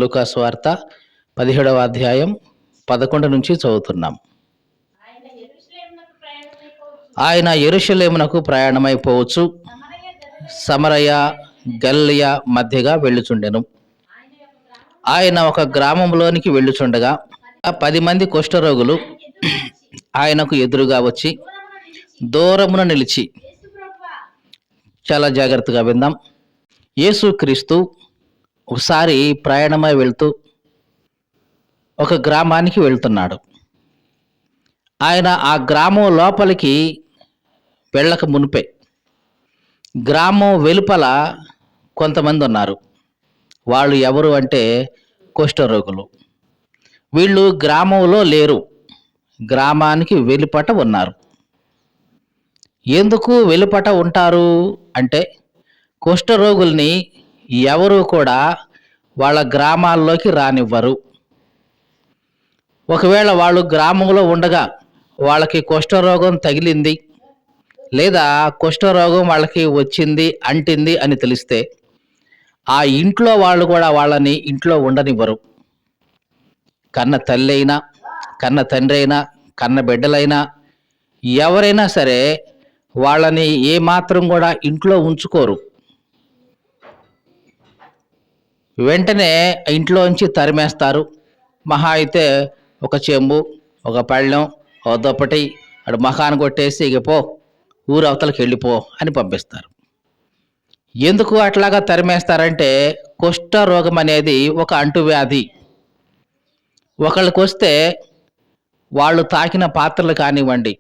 లూకా సువార్త 17వ అధ్యాయం 11 నుంచి చదువుతున్నాం. ఆయన యెరూషలేమునకు ప్రయాణమైపోవచ్చు సమరయ గలిలయ మధ్యగా వెళ్ళుచుండెను. ఆయన ఒక గ్రామంలోనికి వెళ్ళుచుండగా 10 మంది కుష్ఠరోగులు ఆయనకు ఎదురుగా వచ్చి దూరమున నిలిచి, చాలా జాగ్రత్తగా విందాం. యేసుక్రీస్తు ఒకసారి ప్రయాణమై వెళ్తూ ఒక గ్రామానికి వెళ్తున్నాడు. ఆయన ఆ గ్రామం లోపలికి వెళ్ళక మునిపే గ్రామం వెలుపల కొంతమంది ఉన్నారు. వాళ్ళు ఎవరు అంటే కుష్ఠరోగులు. వీళ్ళు గ్రామంలో లేరు, గ్రామానికి వెలుపట ఉన్నారు. ఎందుకు వెలుపట ఉంటారు అంటే కుష్ఠరోగుల్ని ఎవరు కూడా వాళ్ళ గ్రామాల్లోకి రానివ్వరు. ఒకవేళ వాళ్ళు గ్రామంలో ఉండగా వాళ్ళకి కుష్ఠరోగం తగిలింది లేదా కుష్ఠరోగం వాళ్ళకి వచ్చింది అంటింది అని తెలిస్తే ఆ ఇంట్లో వాళ్ళు కూడా వాళ్ళని ఇంట్లో ఉండనివ్వరు. కన్న తల్లి అయినా, కన్న తండ్రి అయినా, కన్న బిడ్డలైనా ఎవరైనా సరే వాళ్ళని ఏమాత్రం కూడా ఇంట్లో ఉంచుకోరు. వెంటనే ఇంట్లోంచి తరిమేస్తారు. మహా అయితే ఒక చెంబు, ఒక పళ్ళెం, ఒక దుప్పటి అటు మఖాన్ని కొట్టేసి ఇక పో, ఊరు అవతలకి వెళ్ళిపో అని పంపిస్తారు. ఎందుకు అట్లాగా తరిమేస్తారంటే కుష్ఠరోగం అనేది ఒక అంటువ్యాధి. ఒకళ్ళకి వస్తే వాళ్ళు తాకిన పాత్రలు కానివ్వండి,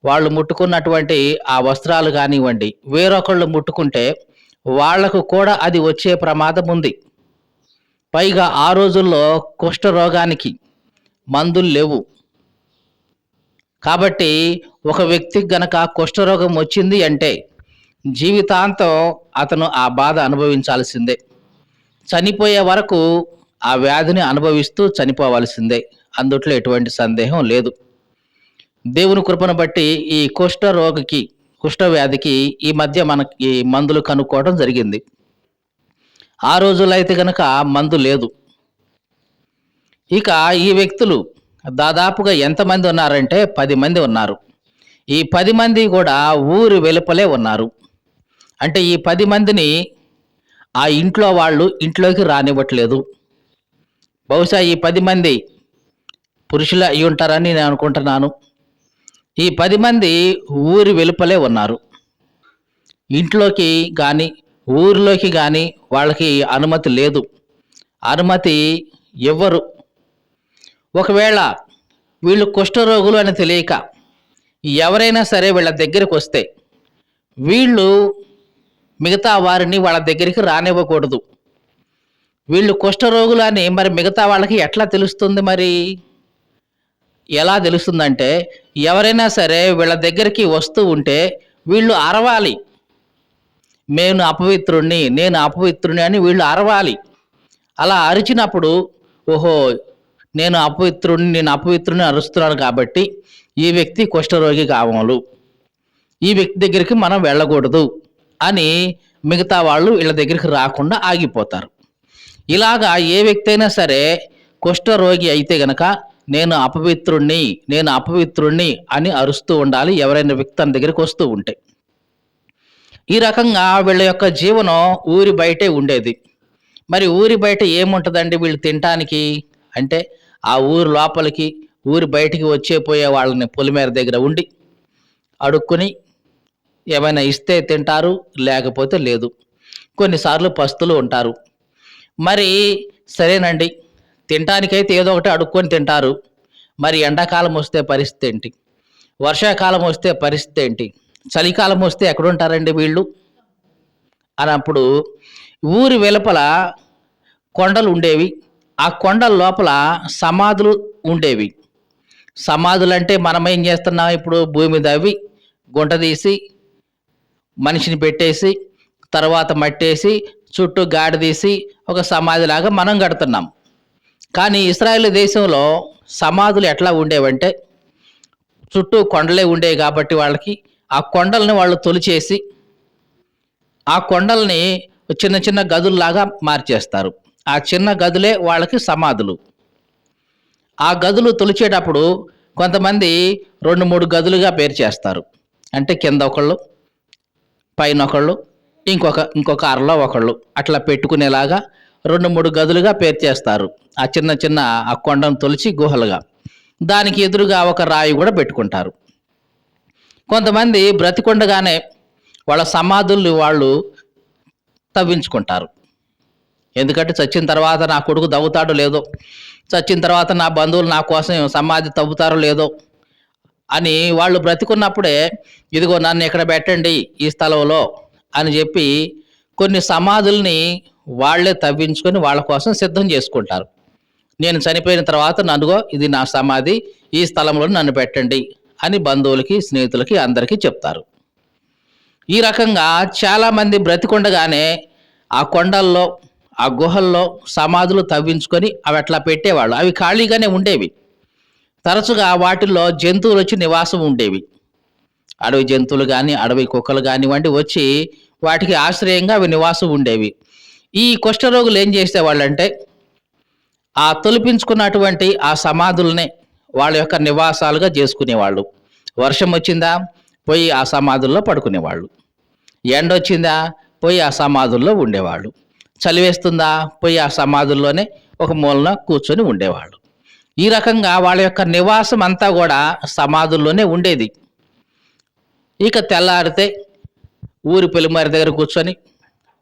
వాళ్ళు ముట్టుకున్నటువంటి ఆ వస్త్రాలు కానివ్వండి, వేరొకళ్ళు ముట్టుకుంటే వాళ్లకు కూడా అది వచ్చే ప్రమాదం ఉంది. పైగా ఆ రోజుల్లో కుష్ఠరోగానికి మందులు లేవు. కాబట్టి ఒక వ్యక్తికి గనక కుష్ఠరోగం వచ్చింది అంటే జీవితాంతం అతను ఆ బాధ అనుభవించాల్సిందే. చనిపోయే వరకు ఆ వ్యాధిని అనుభవిస్తూ చనిపోవాల్సిందే. అందుట్లో ఎటువంటి సందేహం లేదు. దేవుని కృపను బట్టి ఈ కుష్ఠవ్యాధికి ఈ మధ్య మనకి మందులు కనుక్కోవడం జరిగింది. ఆ రోజుల్లో అయితే కనుక మందు లేదు. ఇక ఈ వ్యక్తులు దాదాపుగా ఎంతమంది ఉన్నారంటే 10 మంది ఉన్నారు. ఈ 10 మంది కూడా ఊరి వెలుపలే ఉన్నారు. అంటే ఈ 10 మందిని ఆ ఇంట్లో వాళ్ళు ఇంట్లోకి రానివ్వట్లేదు. బహుశా ఈ 10 మంది పురుషులు అయి ఉంటారని నేను అనుకుంటున్నాను. ఈ 10 మంది ఊరి వెలుపలే ఉన్నారు. ఇంట్లోకి కానీ ఊరిలోకి కానీ వాళ్ళకి అనుమతి లేదు, అనుమతి ఇవ్వరు. ఒకవేళ వీళ్ళు కుష్ఠరోగులు అని తెలియక ఎవరైనా సరే వీళ్ళ దగ్గరికి వస్తే వీళ్ళు మిగతా వారిని వాళ్ళ దగ్గరికి రానివ్వకూడదు. వీళ్ళు కుష్ఠరోగులు అని మరి మిగతా వాళ్ళకి ఎట్లా తెలుస్తుంది? మరి ఎలా తెలుస్తుందంటే ఎవరైనా సరే వీళ్ళ దగ్గరికి వస్తూ ఉంటే వీళ్ళు అరవాలి, నేను అపవిత్రుణ్ణి అని వీళ్ళు అరవాలి. అలా అరిచినప్పుడు ఓహో నేను అపవిత్రుణ్ణి అరుస్తున్నాను కాబట్టి ఈ వ్యక్తి కుష్ఠరోగి కావాలి, ఈ వ్యక్తి దగ్గరికి మనం వెళ్ళకూడదు అని మిగతా వాళ్ళు వీళ్ళ దగ్గరికి రాకుండా ఆగిపోతారు. ఇలాగా ఏ వ్యక్తి అయినా సరే కుష్ఠరోగి అయితే గనక నేను అపవిత్రుణ్ణి అని అరుస్తూ ఉండాలి ఎవరైనా వ్యక్తి తన దగ్గరికి వస్తూ ఉంటే. ఈ రకంగా వీళ్ళ యొక్క జీవనం ఊరి బయటే ఉండేది. మరి ఊరి బయట ఏముంటుందండి వీళ్ళు తినటానికి అంటే ఆ ఊరు లోపలికి ఊరి బయటికి పోయే వాళ్ళని పొలిమేర దగ్గర ఉండి అడుక్కుని ఏమైనా ఇస్తే తింటారు, లేకపోతే లేదు. కొన్నిసార్లు పస్తులు ఉంటారు. మరి సరేనండి, తినటానికైతే ఏదో ఒకటి అడుక్కొని తింటారు. మరి ఎండాకాలం వస్తే పరిస్థితి ఏంటి? వర్షాకాలం వస్తే పరిస్థితి ఏంటి? చలికాలం వస్తే ఎక్కడుంటారండి వీళ్ళు అన్నప్పుడు ఊరి వెలుపల కొండలు ఉండేవి. ఆ కొండల లోపల సమాధులు ఉండేవి. సమాధులు అంటే మనం ఏం చేస్తున్నాం, ఇప్పుడు భూమి తవ్వి గుంట తీసి మనిషిని పెట్టేసి తర్వాత మట్టేసి చుట్టూ గాడి తీసి ఒక సమాధిలాగా మనం కడుతున్నాం. కానీ ఇశ్రాయేలు దేశంలో సమాధులు ఎట్లా ఉండేవంటే చుట్టూ కొండలే ఉండేవి. కాబట్టి వాళ్ళకి ఆ కొండల్ని వాళ్ళు తొలిచేసి ఆ కొండల్ని చిన్న చిన్న గదుల్లాగా మార్చేస్తారు. ఆ చిన్న గదులే వాళ్ళకి సమాధులు. ఆ గదులు తొలిచేటప్పుడు కొంతమంది 2, 3 గదులుగా పేర్చేస్తారు. అంటే కింద ఒకళ్ళు, పైనొకళ్ళు, ఇంకొక అరలో ఒకళ్ళు అట్లా పెట్టుకునేలాగా 2, 3 గదులుగా పేర్చేస్తారు. ఆ చిన్న చిన్న ఆ కొండను తొలిచి గుహలుగా. దానికి ఎదురుగా ఒక రాయి గూడా పెట్టుకుంటారు. కొంతమంది బ్రతికుండగానే వాళ్ళ సమాధుల్ని వాళ్ళు తవ్వించుకుంటారు. ఎందుకంటే చచ్చిన తర్వాత నా కొడుకు తవ్వుతాడో లేదో, చచ్చిన తర్వాత నా బంధువులు నా కోసం సమాధి తవ్వుతారో లేదో అని వాళ్ళు బ్రతికున్నప్పుడే ఇదిగో నన్ను ఇక్కడ పెట్టండి ఈ స్థలంలో అని చెప్పి కొన్ని సమాధుల్ని వాళ్ళే తవ్వించుకొని వాళ్ళ కోసం సిద్ధం చేసుకుంటారు. నేను చనిపోయిన తర్వాత నన్నుగో ఇది నా సమాధి, ఈ స్థలంలో నన్ను పెట్టండి అని బంధువులకి, స్నేహితులకి అందరికీ చెప్తారు. ఈ రకంగా చాలామంది బ్రతికుండగానే ఆ కొండల్లో, ఆ గుహల్లో సమాధులు తవ్వించుకొని అవి అట్లా పెట్టేవాళ్ళు. అవి ఖాళీగానే ఉండేవి. తరచుగా వాటిల్లో జంతువులు వచ్చి నివాసం ఉండేవి. అడవి జంతువులు కానీ, అడవి కుక్కలు కానివ్వండి వచ్చి వాటికి ఆశ్రయంగా అవి నివాసం ఉండేవి. ఈ కుష్ఠరోగులు ఏం చేసేవాళ్ళంటే ఆ తొలిపించుకున్నటువంటి ఆ సమాధులనే వాళ్ళ యొక్క నివాసాలుగా చేసుకునేవాళ్ళు. వర్షం వచ్చిందా పోయి ఆ సమాధుల్లో పడుకునేవాళ్ళు. ఎండొచ్చిందా పోయి ఆ సమాధుల్లో ఉండేవాళ్ళు. చలివేస్తుందా పోయి ఆ సమాధుల్లోనే ఒక మూలన కూర్చొని ఉండేవాళ్ళు. ఈ రకంగా వాళ్ళ యొక్క నివాసం అంతా కూడా సమాధుల్లోనే ఉండేది. ఇక తెల్లారితే ఊరి పొలిమేర దగ్గర కూర్చొని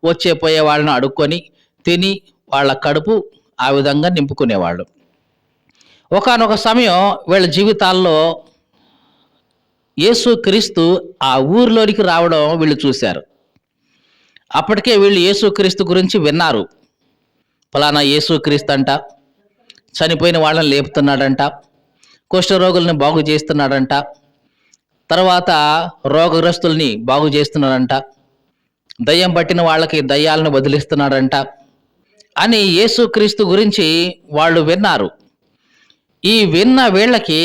వచ్చే పోయే వాళ్ళని అడుక్కొని తిని వాళ్ళ కడుపు ఆ విధంగా నింపుకునేవాళ్ళు. ఒకానొక సమయం వీళ్ళ జీవితాల్లో యేసుక్రీస్తు ఆ ఊరిలోనికి రావడం వీళ్ళు చూశారు. అప్పటికే వీళ్ళు యేసుక్రీస్తు గురించి విన్నారు. ఫలానా యేసుక్రీస్తు అంట చనిపోయిన వాళ్ళని లేపుతున్నాడంట, కుష్ఠరోగుల్ని బాగు చేస్తున్నాడంట, తర్వాత రోగగ్రస్తుల్ని బాగు చేస్తున్నాడంట, దయ్యం పట్టిన వాళ్ళకి దయ్యాలను వదిలిస్తున్నాడంట అని యేసుక్రీస్తు గురించి వాళ్ళు విన్నారు. ఈ విన్న వీళ్ళకి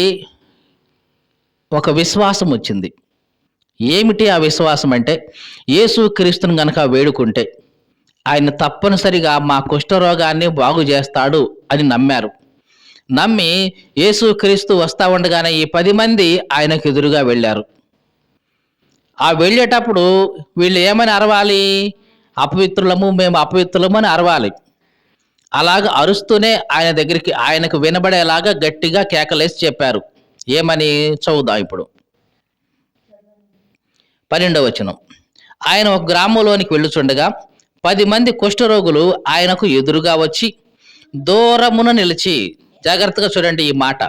ఒక విశ్వాసం వచ్చింది. ఏమిటి ఆ విశ్వాసం అంటే, యేసుక్రీస్తుని గనక వేడుకుంటే ఆయన తప్పనిసరిగా మా కుష్ఠరోగాన్ని బాగు చేస్తాడు అని నమ్మారు. నమ్మి యేసుక్రీస్తు వస్తా ఉండగానే ఈ 10 మంది ఆయనకు ఎదురుగా వెళ్ళారు. ఆ వెళ్ళేటప్పుడు వీళ్ళు ఏమని అరవాలి? అపవిత్రులము, మేము అపవిత్రులము అని అరవాలి. అలాగ అరుస్తూనే ఆయన దగ్గరికి ఆయనకు వినబడేలాగా గట్టిగా కేకలేసి చెప్పారు. ఏమని చదువుదాం ఇప్పుడు. 12వ వచనం. ఆయన ఒక గ్రామంలోనికి వెళ్ళుచుండగా 10 మంది కుష్ఠరోగులు ఆయనకు ఎదురుగా వచ్చి దూరమున నిలిచి, జాగ్రత్తగా చూడండి ఈ మాట.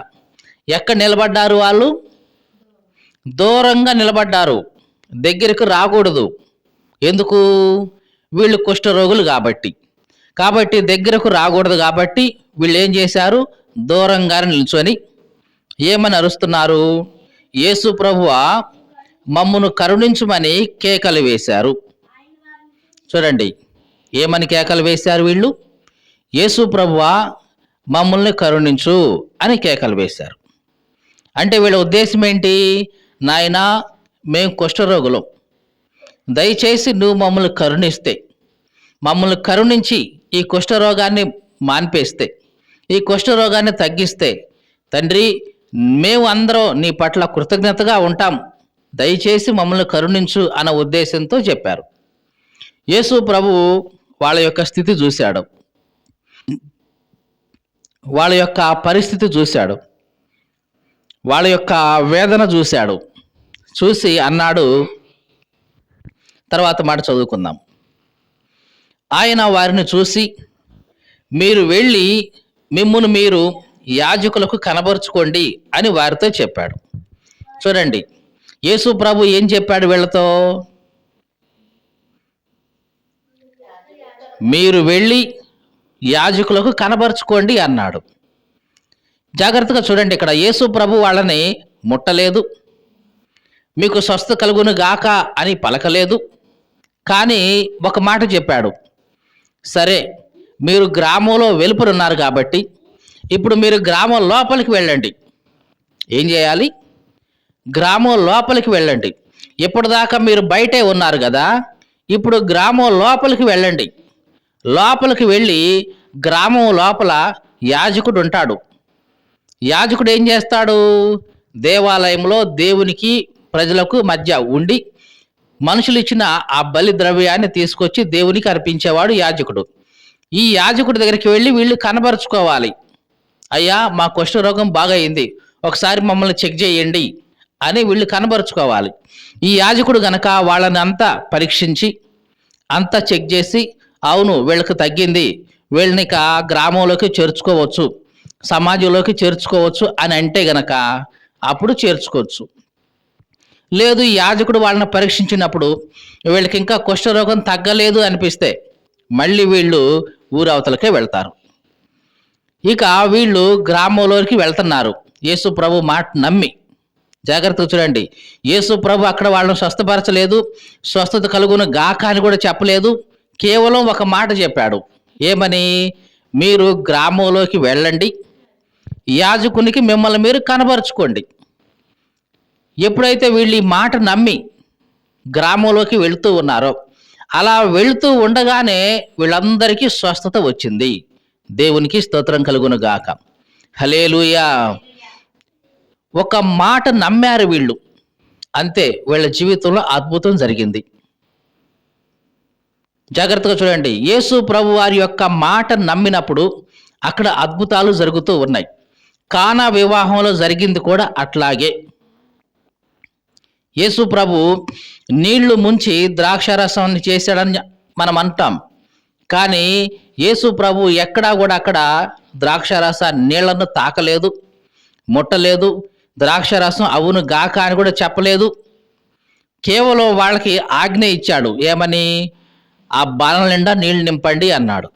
ఎక్కడ నిలబడ్డారు వాళ్ళు? దూరంగా నిలబడ్డారు. దగ్గరకు రాకూడదు. ఎందుకు? వీళ్ళు కుష్ఠరోగులు కాబట్టి దగ్గరకు రాకూడదు కాబట్టి వీళ్ళు ఏం చేశారు? దూరంగా నిల్చొని ఏమని అరుస్తున్నారు? యేసు ప్రభువా మమ్మును కరుణించుమని కేకలు వేశారు. చూడండి ఏమని కేకలు వేశారు వీళ్ళు? యేసు ప్రభువా మమ్మల్ని కరుణించు అని కేకలు వేశారు. అంటే వీళ్ళ ఉద్దేశం ఏంటి? నాయనా మేము కుష్ఠరోగులం, దయచేసి నువ్వు మమ్మల్ని కరుణిస్తే, మమ్మల్ని కరుణించి ఈ కుష్ఠరోగాన్ని మాన్పేస్తే, ఈ కుష్ఠరోగాన్ని తగ్గిస్తే తండ్రి మేము అందరం నీ పట్ల కృతజ్ఞతగా ఉంటాం, దయచేసి మమ్మల్ని కరుణించు అన్న ఉద్దేశంతో చెప్పారు. యేసు ప్రభువు వాళ్ళ యొక్క స్థితి చూశాడు, వాళ్ళ యొక్క పరిస్థితి చూశాడు, వాళ్ళ యొక్క వేదన చూశాడు. చూసి అన్నాడు, తర్వాత మాట చదువుకుందాం. ఆయన వారిని చూసి మీరు వెళ్ళి మిమ్మును మీరు యాజకులకు కనబరుచుకోండి అని వారితో చెప్పాడు. చూడండి యేసు ప్రభు ఏం చెప్పాడు వీళ్ళతో? మీరు వెళ్ళి యాజకులకు కనబరుచుకోండి అన్నాడు. జాగ్రత్తగా చూడండి, ఇక్కడ యేసు ప్రభు వాళ్ళని ముట్టలేదు, మీకు స్వస్థ కలుగును గాక అని పలకలేదు. కానీ ఒక మాట చెప్పాడు, సరే మీరు గ్రామంలో వెలుపలున్నారు కాబట్టి ఇప్పుడు మీరు గ్రామం లోపలికి వెళ్ళండి. ఏం చేయాలి? గ్రామం లోపలికి వెళ్ళండి. ఇప్పటిదాకా మీరు బయటే ఉన్నారు కదా, ఇప్పుడు గ్రామం లోపలికి వెళ్ళండి. లోపలికి వెళ్ళి గ్రామం లోపల యాజకుడు ఉంటాడు. యాజకుడు ఏం చేస్తాడు? దేవాలయంలో దేవునికి ప్రజలకు మధ్య ఉండి మనుషులు ఇచ్చిన ఆ బలి ద్రవ్యాన్ని తీసుకొచ్చి దేవునికి అర్పించేవాడు యాజకుడు. ఈ యాజకుడి దగ్గరికి వెళ్ళి వీళ్ళు కనబరుచుకోవాలి. అయ్యా, మా కుష్ఠరోగం బాగా అయింది, ఒకసారి మమ్మల్ని చెక్ చేయండి అని వీళ్ళు కనబరుచుకోవాలి. ఈ యాజకుడు గనక వాళ్ళని అంతా పరీక్షించి అంతా చెక్ చేసి, అవును వీళ్ళకి తగ్గింది, వీళ్ళని ఇక గ్రామంలోకి చేర్చుకోవచ్చు, సమాజంలోకి చేర్చుకోవచ్చు అని అంటే గనక అప్పుడు చేర్చుకోవచ్చు. లేదు, ఈ యాజకుడు వాళ్ళని పరీక్షించినప్పుడు వీళ్ళకి ఇంకా కుష్ఠరోగం తగ్గలేదు అనిపిస్తే మళ్ళీ వీళ్ళు ఊరవతలకే వెళ్తారు. ఇక వీళ్ళు గ్రామంలోకి వెళ్తున్నారు యేసు ప్రభు మాట నమ్మి. జాగ్రత్తగా చూడండి, యేసు ప్రభు అక్కడ వాళ్ళని స్వస్థపరచలేదు, స్వస్థత కలుగును గాక అని కూడా చెప్పలేదు. కేవలం ఒక మాట చెప్పాడు. ఏమని? మీరు గ్రామంలోకి వెళ్ళండి, యాజకునికి మిమ్మల్ని మీరు కనబరుచుకోండి. ఎప్పుడైతే వీళ్ళు ఈ మాట నమ్మి గ్రామంలోకి వెళుతూ ఉన్నారో, అలా వెళుతూ ఉండగానే వీళ్ళందరికీ స్వస్థత వచ్చింది. దేవునికి స్తోత్రం కలుగును గాక. హల్లెలూయా. ఒక మాట నమ్మారు వీళ్ళు, అంతే, వీళ్ళ జీవితంలో అద్భుతం జరిగింది. జాగ్రత్తగా చూడండి, యేసు ప్రభు వారి యొక్క మాట నమ్మినప్పుడు అక్కడ అద్భుతాలు జరుగుతూ ఉన్నాయి. కానా వివాహంలో జరిగింది కూడా అట్లాగే. యేసు ప్రభు నీళ్లు ముంచి ద్రాక్షారసాన్ని చేశాడని మనం అంటాం, కానీ యేసు ప్రభు ఎక్కడా కూడా అక్కడ ద్రాక్షారస నీళ్లను తాకలేదు, ముట్టలేదు, ద్రాక్షారసం అవును గాక అని కూడా చెప్పలేదు. కేవలం వాళ్ళకి ఆజ్ఞ ఇచ్చాడు. ఏమని? ఆ బాణల నిండా నీళ్లు నింపండి అన్నాడు.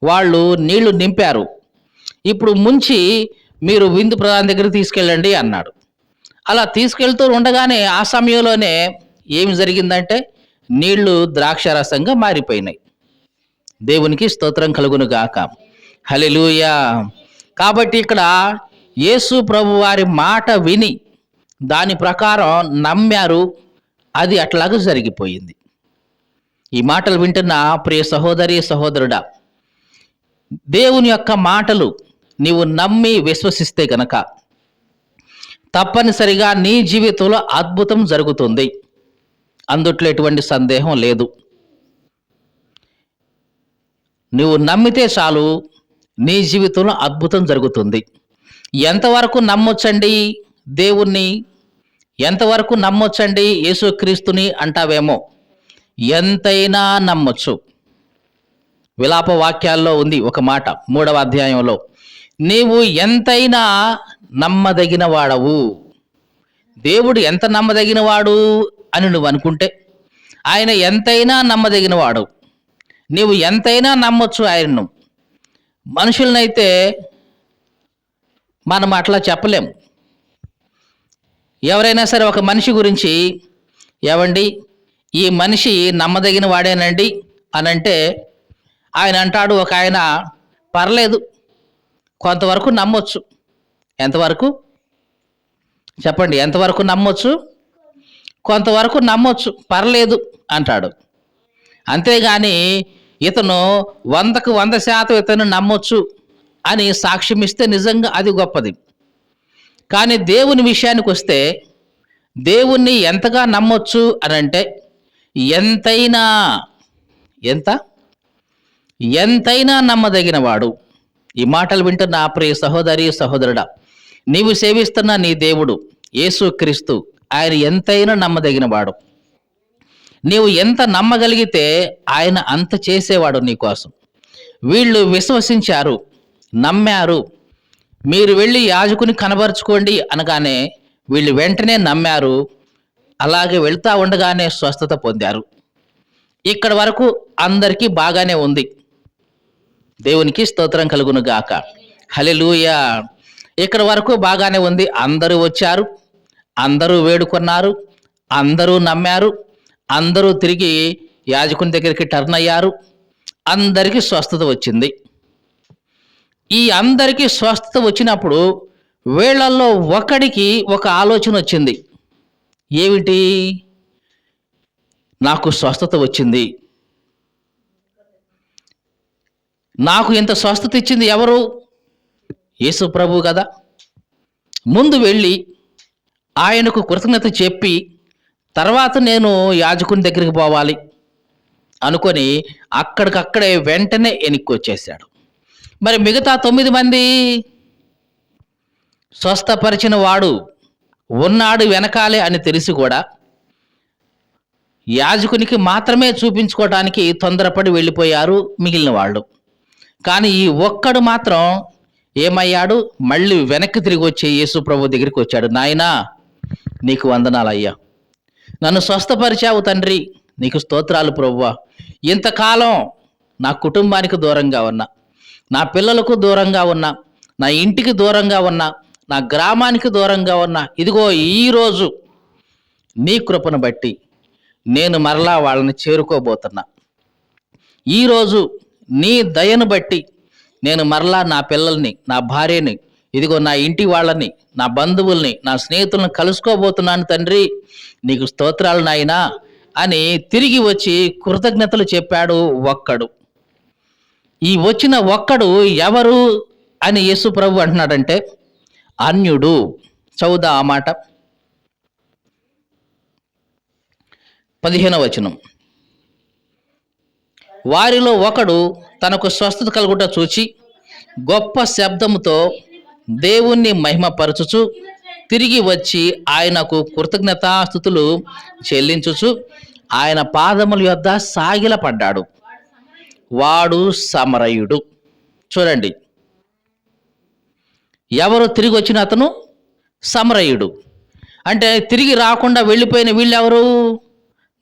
వాళ్ళు నీళ్లు నింపారు. ఇప్పుడు ముంచి మీరు విందు ప్రధాని దగ్గరికి తీసుకెళ్ళండి అన్నాడు. అలా తీసుకెళ్తూ ఉండగానే ఆ సమయంలోనే ఏమి జరిగిందంటే నీళ్లు ద్రాక్షారసంగా మారిపోయినాయి. దేవునికి స్తోత్రం కలుగును గాక. హల్లెలూయా. కాబట్టి ఇక్కడ యేసు ప్రభు వారి మాట విని దాని ప్రకారం నమ్మారు, అది అట్లాగా జరిగిపోయింది. ఈ మాటలు వింటున్న ప్రియ సహోదరి సహోదరుడా, దేవుని యొక్క మాటలు నీవు నమ్మి విశ్వసిస్తే గనక తప్పనిసరిగా నీ జీవితంలో అద్భుతం జరుగుతుంది. అందుట్లో ఎటువంటి సందేహం లేదు. నువ్వు నమ్మితే చాలు, నీ జీవితంలో అద్భుతం జరుగుతుంది. ఎంతవరకు నమ్మొచ్చండి దేవుణ్ణి? ఎంతవరకు నమ్మొచ్చండి యేసుక్రీస్తుని అంటావేమో. ఎంతైనా నమ్మొచ్చు. విలాప వాక్యాల్లో ఉంది ఒక మాట, 3వ అధ్యాయంలో, నీవు ఎంతైనా నమ్మదగిన వాడవు. దేవుడు ఎంత నమ్మదగిన వాడు అని నువ్వు అనుకుంటే ఆయన ఎంతైనా నమ్మదగిన వాడు. నీవు ఎంతైనా నమ్మొచ్చు ఆయన్ను. మనుషులనైతే మనం అట్లా చెప్పలేం. ఎవరైనా సరే ఒక మనిషి గురించి, ఏవండి ఈ మనిషి నమ్మదగిన వాడేనండి అని అంటే ఆయన అంటాడు, ఒక ఆయన, పర్లేదు కొంతవరకు నమ్మొచ్చు. ఎంతవరకు చెప్పండి? ఎంతవరకు నమ్మొచ్చు? కొంతవరకు నమ్మొచ్చు, పర్లేదు అంటాడు. అంతేగాని ఇతను 100కు 100% ఇతను నమ్మొచ్చు అని సాక్ష్యం ఇస్తే నిజంగా అది గొప్పది. కానీ దేవుని విషయానికి వస్తే దేవుణ్ణి ఎంతగా నమ్మొచ్చు అని అంటే ఎంతైనా ఎంతైనా నమ్మదగిన వాడు. ఈ మాటలు వింటున్న ప్రియ సహోదరి సహోదరుడా, నీవు సేవిస్తున్న నీ దేవుడు యేసుక్రీస్తు, ఆయన ఎంతైనా నమ్మదగిన వాడు. నీవు ఎంత నమ్మగలిగితే ఆయన అంత చేసేవాడు నీకోసం. వీళ్ళు విశ్వసించారు, నమ్మారు. మీరు వెళ్ళి యాజకుని కనబరుచుకోండి అనగానే వీళ్ళు వెంటనే నమ్మారు. అలాగే వెళ్తా ఉండగానే స్వస్థత పొందారు. ఇక్కడ వరకు అందరికీ బాగానే ఉంది. దేవునికి స్తోత్రం కలుగును గాక. హల్లెలూయా. ఇక్కడ వరకు బాగానే ఉంది. అందరూ వచ్చారు, అందరూ వేడుకున్నారు, అందరూ నమ్మారు, అందరూ తిరిగి యాజకుని దగ్గరికి టర్న్ అయ్యారు. అందరికీ స్వస్థత వచ్చింది. ఈ అందరికీ స్వస్థత వచ్చినప్పుడు వీళ్ళల్లో ఒకడికి ఒక ఆలోచన వచ్చింది. ఏమిటి? నాకు స్వస్థత వచ్చింది, నాకు ఇంత స్వస్థత ఇచ్చింది ఎవరు? యేసు ప్రభు కదా. ముందు వెళ్ళి ఆయనకు కృతజ్ఞత చెప్పి తర్వాత నేను యాజకుని దగ్గరికి పోవాలి అనుకొని అక్కడికక్కడే వెంటనే వెనక్కి వచ్చేసాడు. మరి మిగతా 9 మంది, స్వస్థపరిచిన వాడు ఉన్నాడు వెనకాలే అని తెలిసి కూడా యాజకునికి మాత్రమే చూపించుకోవడానికి తొందరపడి వెళ్ళిపోయారు మిగిలిన వాళ్ళు. కానీ ఈ ఒక్కడు మాత్రం ఏమయ్యాడు? మళ్ళీ వెనక్కి తిరిగి వచ్చి యేసు ప్రభు దగ్గరికి వచ్చాడు. నాయనా, నీకు వందనాలయ్యా, నన్ను స్వస్థపరిచావు తండ్రి, నీకు స్తోత్రాలు ప్రభువా. ఇంతకాలం నా కుటుంబానికి దూరంగా ఉన్నా, నా పిల్లలకు దూరంగా ఉన్నా, నా ఇంటికి దూరంగా ఉన్నా, నా గ్రామానికి దూరంగా ఉన్నా, ఇదిగో ఈరోజు నీ కృపను బట్టి నేను మరలా వాళ్ళని చేరుకోబోతున్నా. ఈరోజు నీ దయను బట్టి నేను మరలా నా పిల్లల్ని, నా భార్యని, ఇదిగో నా ఇంటి వాళ్ళని, నా బంధువుల్ని, నా స్నేహితులను కలుసుకోబోతున్నాను తండ్రి, నీకు స్తోత్రాలు నాయనా అని తిరిగి వచ్చి కృతజ్ఞతలు చెప్పాడు ఒక్కడు. ఈ వచ్చిన ఒక్కడు ఎవరు అని యేసు ప్రభు అంటున్నాడంటే అన్యుడు. చదువుదా ఆ మాట, 15వ వచనం. వారిలో ఒకడు తనకు స్వస్థత కలుగుట చూచి గొప్ప శబ్దముతో దేవుణ్ణి మహిమపరచుచు తిరిగి వచ్చి ఆయనకు కృతజ్ఞతాస్తుతులు చెల్లించుచు ఆయన పాదముల యొద్ద సాగిలపడ్డాడు. వాడు సమరయుడు. చూడండి, ఎవరు తిరిగి వచ్చిన అతను? సమరయుడు. అంటే తిరిగి రాకుండా వెళ్ళిపోయిన వీళ్ళెవరు?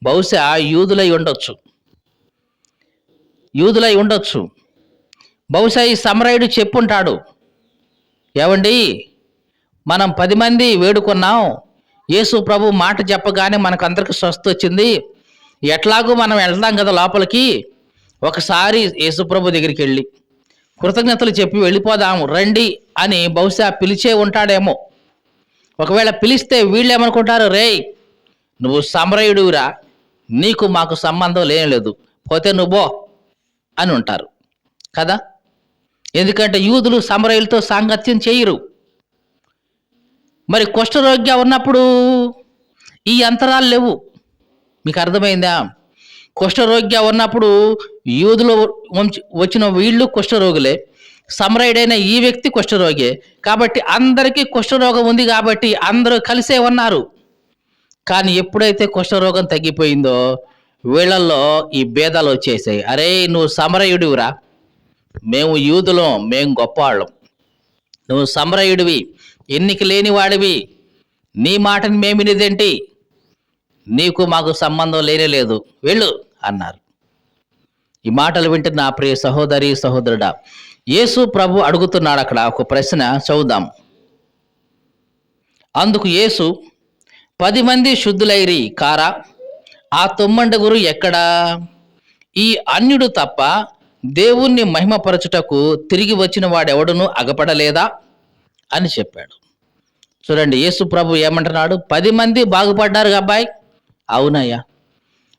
బహుశా యూదులై ఉండొచ్చు. బహుశా ఈ సమరయుడు చెప్పుంటాడు, ఏవండి, మనం 10 మంది వేడుకున్నాం, యేసు ప్రభు మాట చెప్పగానే మనకందరికి స్వస్థ వచ్చింది, ఎట్లాగూ మనం వెళ్తాం కదా లోపలికి, ఒకసారి యేసు ప్రభు దగ్గరికి వెళ్ళి కృతజ్ఞతలు చెప్పి వెళ్ళిపోదాము రండి అని బహుశా పిలిచే ఉంటాడేమో. ఒకవేళ పిలిస్తే వీళ్ళేమనుకుంటారు, రేయ్ నువ్వు సమరయుడురా, నీకు మాకు సంబంధం లేదు, పోతే నువ్వో అని ఉంటారు కదా. ఎందుకంటే యూదులు సమరయులతో సాంగత్యం చేయరు. మరి కుష్ఠరోగ్య ఉన్నప్పుడు ఈ అంతరాలు లేవు. మీకు అర్థమైందా? కుష్ఠరోగ్య ఉన్నప్పుడు యూదులు వచ్చిన వీళ్ళు కుష్ఠరోగులే, సమరయుడైన ఈ వ్యక్తి కుష్ఠరోగే. కాబట్టి అందరికీ కుష్ఠరోగం ఉంది కాబట్టి అందరూ కలిసే ఉన్నారు. కానీ ఎప్పుడైతే కుష్ఠరోగం తగ్గిపోయిందో వీళ్ళల్లో ఈ భేదాలు వచ్చేసాయి. అరే నువ్వు సమరయుడివిరా, మేము యూదులం, మేము గొప్పవాళ్ళం, నువ్వు సమరయుడివి, ఎన్నిక లేని వాడివి, నీ మాటని మేమినిదేంటి, నీకు మాకు సంబంధం లేదు, వెళ్ళు అన్నారు. ఈ మాటలు వింటే నా ప్రియ సహోదరి సహోదరుడా, యేసు ప్రభు అడుగుతున్నాడు అక్కడ ఒక ప్రశ్న, చదువుదాం. అందుకు యేసు, 10 మంది శుద్ధులైరి కారా, ఆ 9 ఎక్కడా? ఈ అన్యుడు తప్ప దేవుణ్ణి మహిమపరచుటకు తిరిగి వచ్చిన వాడెవడును అగపడలేదా అని చెప్పాడు. చూడండి, యేసు ప్రభు ఏమంటున్నాడు? 10 మంది బాగుపడ్డారు అబ్బాయి, అవునయ్యా.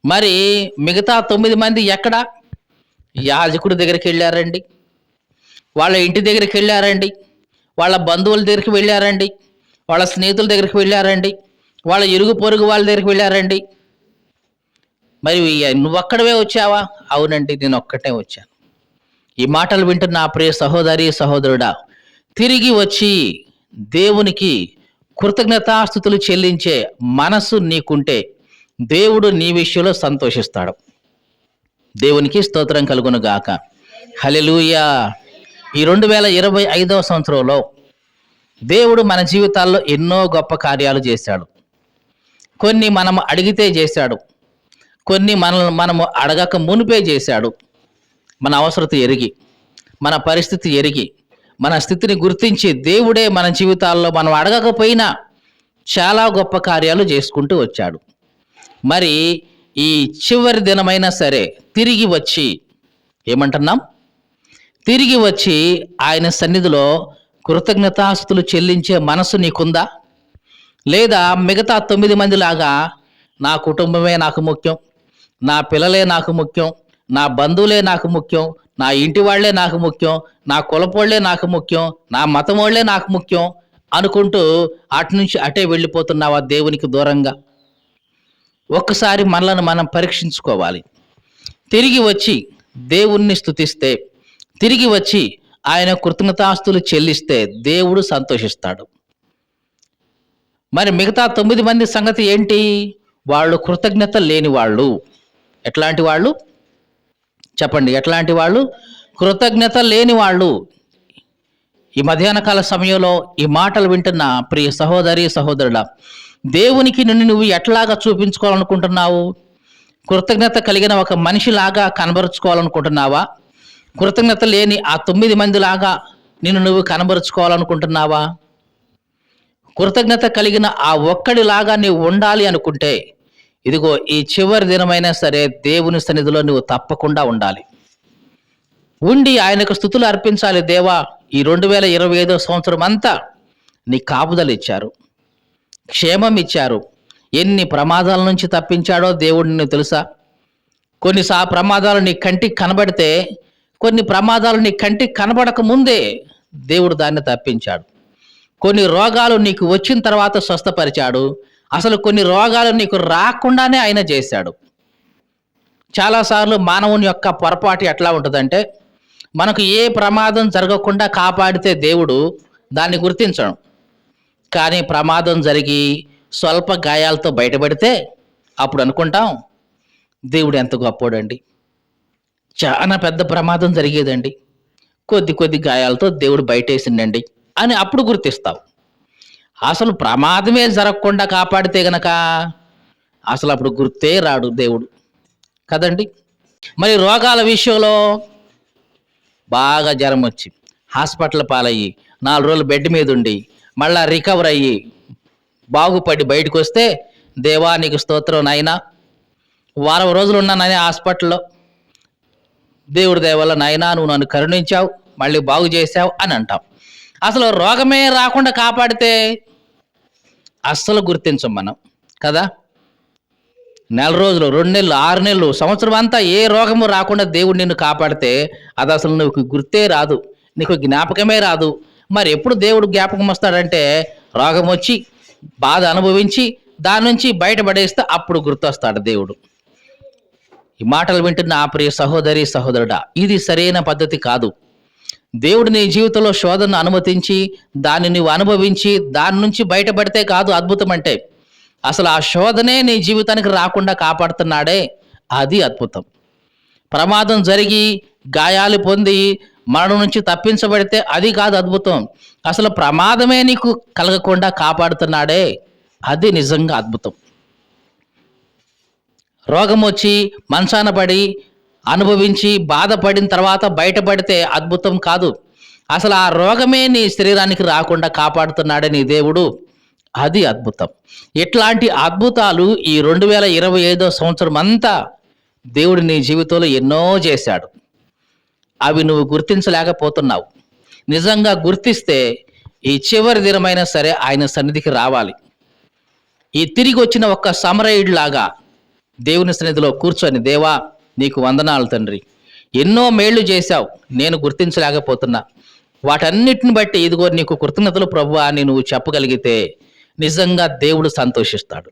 మరి మిగతా 9 మంది ఎక్కడా? యాజకుడి దగ్గరికి వెళ్ళారండి, వాళ్ళ ఇంటి దగ్గరికి వెళ్ళారండి, వాళ్ళ బంధువుల దగ్గరికి వెళ్ళారండి, వాళ్ళ స్నేహితుల దగ్గరికి వెళ్ళారండి, వాళ్ళ ఇరుగు పొరుగు వాళ్ళ దగ్గరికి వెళ్ళారండి. మరి నువ్వొక్కడవే వచ్చావా? అవునండి, నేను ఒక్కటే వచ్చాను. ఈ మాటలు వింటున్న నా ప్రియ సహోదరి సహోదరుడా, తిరిగి వచ్చి దేవునికి కృతజ్ఞతాస్తుతులు చెల్లించే మనసు నీకుంటే దేవుడు నీ విషయంలో సంతోషిస్తాడు. దేవునికి స్తోత్రం కలుగును గాక. హల్లెలూయా. ఈ 2025వ సంవత్సరంలో దేవుడు మన జీవితాల్లో ఎన్నో గొప్ప కార్యాలు చేశాడు. కొన్ని మనం అడిగితే చేశాడు, కొన్ని మనము అడగక మునిపే చేశాడు. మన అవసరత ఎరిగి, మన పరిస్థితి ఎరిగి, మన స్థితిని గుర్తించి దేవుడే మన జీవితాల్లో మనం అడగకపోయినా చాలా గొప్ప కార్యాలు చేసుకుంటూ వచ్చాడు. మరి ఈ చివరి దినమైనా సరే తిరిగి వచ్చి ఏమంటున్నాం? తిరిగి వచ్చి ఆయన సన్నిధిలో కృతజ్ఞతాస్తుతులు చెల్లించే మనసు నీకుందా? లేదా మిగతా 9 మందిలాగా నా కుటుంబమే నాకు ముఖ్యం, నా పిల్లలే నాకు ముఖ్యం, నా బంధువులే నాకు ముఖ్యం, నా ఇంటి వాళ్ళే నాకు ముఖ్యం, నా కులపోళ్లే నాకు ముఖ్యం, నా మతం వాళ్ళే నాకు ముఖ్యం అనుకుంటూ అటు నుంచి అటే వెళ్ళిపోతున్నావా దేవునికి దూరంగా? ఒక్కసారి మనలను మనం పరీక్షించుకోవాలి. తిరిగి వచ్చి దేవుణ్ణి స్తుతిస్తే, తిరిగి వచ్చి ఆయన కృతజ్ఞతాస్తులు చెల్లిస్తే దేవుడు సంతోషిస్తాడు. మరి మిగతా 9 మంది సంగతి ఏంటి? వాళ్ళు కృతజ్ఞత లేని వాళ్ళు. ఎట్లాంటి వాళ్ళు చెప్పండి? ఎట్లాంటి వాళ్ళు? కృతజ్ఞత లేని వాళ్ళు. ఈ మధ్యాహ్న కాల సమయంలో ఈ మాటలు వింటున్న ప్రియ సహోదరి సహోదరుడా, దేవునికి నిన్ను నువ్వు ఎట్లాగా చూపించుకోవాలనుకుంటున్నావు? కృతజ్ఞత కలిగిన ఒక మనిషిలాగా కనబరుచుకోవాలనుకుంటున్నావా? కృతజ్ఞత లేని ఆ 9 మందిలాగా నిన్ను నువ్వు కనబరుచుకోవాలనుకుంటున్నావా? కృతజ్ఞత కలిగిన ఆ ఒక్కడిలాగా నీవు ఉండాలి అనుకుంటే, ఇదిగో ఈ చివరి దినమైనా సరే దేవుని సన్నిధిలో నువ్వు తప్పకుండా ఉండాలి. ఉండి ఆయనకు స్తుతులు అర్పించాలి. దేవా, ఈ 2025 సంవత్సరం అంతా నీ కాపుదలు ఇచ్చారు, క్షేమం ఇచ్చారు. ఎన్ని ప్రమాదాల నుంచి తప్పించాడో దేవుడు నిన్ను తెలుసా? కొన్ని ప్రమాదాలు నీ కంటికి కనబడితే, కొన్ని ప్రమాదాలు నీ కంటికి కనబడక ముందే దేవుడు దాన్ని తప్పించాడు. కొన్ని రోగాలు నీకు వచ్చిన తర్వాత స్వస్థపరిచాడు. అసలు కొన్ని రోగాలు నీకు రాకుండానే ఆయన చేశాడు. చాలాసార్లు మానవుని యొక్క పొరపాటు ఎట్లా ఉంటుందంటే, మనకు ఏ ప్రమాదం జరగకుండా కాపాడితే దేవుడు దాన్ని గుర్తించడం. కానీ ప్రమాదం జరిగి స్వల్ప గాయాలతో బయటపడితే అప్పుడు అనుకుంటాం, దేవుడు ఎంత గొప్పోడండి, చాలా పెద్ద ప్రమాదం జరిగేదండి, కొద్ది గాయాలతో దేవుడు బయటేసిండండి అని అప్పుడు గుర్తిస్తావు. అసలు ప్రమాదమే జరగకుండా కాపాడితే గనక అసలు అప్పుడు గుర్తే రాడు దేవుడు కదండి. మరి రోగాల విషయంలో బాగా జ్వరం వచ్చి హాస్పిటల్ పాలయ్యి 4 రోజులు బెడ్ మీద ఉండి మళ్ళా రికవర్ అయ్యి బాగుపడి బయటకు వస్తే, దేవా నీకు స్తోత్రం నాయనా, వారం రోజులు ఉన్నానని హాస్పిటల్లో, దేవుడి దయ వల్ల నాయనా నువ్వు నన్ను కరుణించావు, మళ్ళీ బాగు చేశావు అని అంటాం. అసలు రోగమే రాకుండా కాపాడితే అస్సలు గుర్తించం మనం కదా. 4 రోజులు, 2 నెలలు, 6 నెలలు, సంవత్సరం అంతా ఏ రోగము రాకుండా దేవుడు నిన్ను కాపాడితే అది అసలు నీకు గుర్తే రాదు, నీకు జ్ఞాపకమే రాదు. మరి ఎప్పుడు దేవుడు జ్ఞాపకం వస్తాడంటే, రోగం వచ్చి బాధ అనుభవించి దాని నుంచి బయటపడేస్తే అప్పుడు గుర్తొస్తాడు దేవుడు. ఈ మాటలు వింటున్న ఆ ప్రియ సహోదరి సహోదరుడా, ఇది సరైన పద్ధతి కాదు. దేవుడు నీ జీవితంలో శోధనను అనుమతించి దాన్ని నువ్వు అనుభవించి దాని నుంచి బయటపడితే కాదు అద్భుతం అంటే, అసలు ఆ శోధనే నీ జీవితానికి రాకుండా కాపాడుతున్నాడే, అది అద్భుతం. ప్రమాదం జరిగి గాయాలు పొంది మరణం నుంచి తప్పించబడితే అది కాదు అద్భుతం. అసలు ప్రమాదమే నీకు కలగకుండా కాపాడుతున్నాడే, అది నిజంగా అద్భుతం. రోగం వచ్చి మంచాన పడి అనుభవించి బాధపడిన తర్వాత బయటపడితే అద్భుతం కాదు. అసలు ఆ రోగమే నీ శరీరానికి రాకుండా కాపాడుతున్నాడే నీ దేవుడు, అది అద్భుతం. ఇట్లాంటి అద్భుతాలు ఈ 2025 సంవత్సరం అంతా దేవుడు నీ జీవితంలో ఎన్నో చేశాడు. అవి నువ్వు గుర్తించలేకపోతున్నావు. నిజంగా గుర్తిస్తే ఈ చివరి దినమైనా సరే ఆయన సన్నిధికి రావాలి. ఈ తిరిగి వచ్చిన ఒక్క సమరయుడిలాగా దేవుని సన్నిధిలో కూర్చొని, దేవా నీకు వందనాలు తండ్రి, ఎన్నో మేళ్లు చేశావు, నేను గుర్తించలేకపోతున్నా, వాటన్నిటిని బట్టి ఇదిగో నీకు కృతజ్ఞతలు ప్రభువా అని నువ్వు చెప్పగలిగితే నిజంగా దేవుడు సంతోషిస్తాడు.